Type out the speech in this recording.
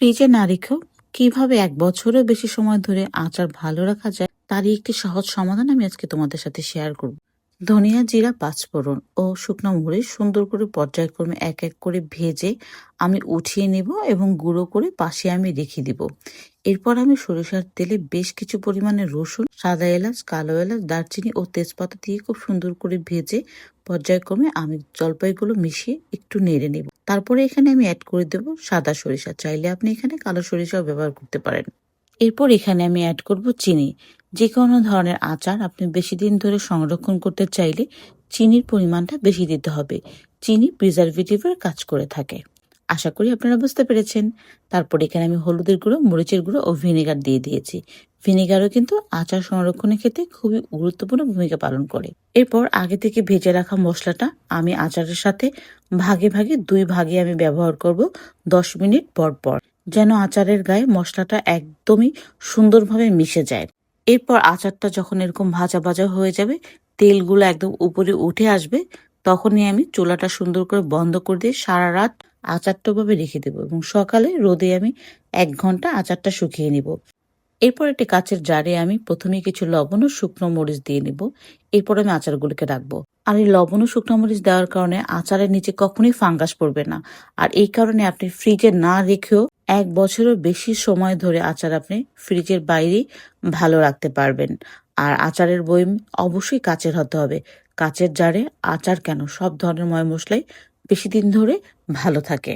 ফ্রিজে না রেখেও কিভাবে ১ বছরেও বেশি সময় ধরে আচার ভালো রাখা যায় তারই একটি সহজ সমাধান আমি আজকে তোমাদের সাথে শেয়ার করব। ধনিয়া, জিরা, পাঁচফোড়ন ও শুকনো মরিচ সুন্দর করে পর্যায়ক্রমে এক এক করে ভেজে আমি উঠিয়ে নিব এবং গুঁড়ো করে পাশে আমি রেখে দিব। এরপর আমি সরিষার তেলে বেশ কিছু পরিমাণে রসুন, সাদা এলাচ, কালো এলাচ, দারচিনি ও তেজপাতা দিয়ে খুব সুন্দর করে ভেজে পর্যায়ক্রমে আমি জলপাইগুলো মিশিয়ে একটু নেড়ে নেব। তারপরে এখানে আমি অ্যাড করে দেব সাদা সরিষা। চাইলে আপনি এখানে কালো সরিষাও ব্যবহার করতে পারেন। এরপর এখানে আমি অ্যাড করব চিনি। যে কোনো ধরনের আচার আপনি বেশি দিন ধরে সংরক্ষণ করতে চাইলে চিনির পরিমাণটা বেশি দিতে হবে। চিনি প্রিজারভেটিভের কাজ করে থাকে। আশা করি আপনারা বুঝতে পেরেছেন। তারপর এখানে আমি হলুদের গুঁড়ো, মরিচের গুঁড়ো ও ভিনেগার দিয়ে দিয়েছি। ভিনেগারও কিন্তু আচার সংরক্ষণের ক্ষেত্রে খুবই গুরুত্বপূর্ণ ভূমিকা পালন করে। এরপর আগে থেকে ভেজে রাখা মশলাটা আমি আচারের সাথে ভাগে ভাগে ২ ভাগে আমি ব্যবহার করব ১০ মিনিট পর পর, যেন আচারের গায়ে মশলাটা একদমই সুন্দরভাবে মিশে যায়। এরপর আচারটা যখন এরকম ভাজা ভাজা হয়ে যাবে, তেলগুলো একদম উপরে উঠে আসবে, তখনই আমি চুলাটা সুন্দর করে বন্ধ করে দিয়ে সারা রাত আচারটা ওভাবে রেখে দেবো এবং সকালে রোদে আমি ১ ঘন্টা আচারটা শুকিয়ে নিব। এরপর একটি কাঁচের জারে আমি প্রথমে কিছু লবণ ও শুকনো মরিচ দিয়ে নিব। এরপর আমি আচারগুলোকে রাখবো। আর এই লবণ ও শুকনো মরিচ দেওয়ার কারণে আচারের নিচে কখনোই ফাঙ্গাস পড়বে না। আর এই কারণে আপনি ফ্রিজে না রেখেও ১ বছরের বেশি সময় ধরে আচার আপনি ফ্রিজের বাইরেই ভালো রাখতে পারবেন। আর আচারের বয়ম অবশ্যই কাঁচের হতে হবে। কাঁচের জারে আচার কেন, সব ধরনের ময় মশলাই বেশি দিন ধরে ভালো থাকে।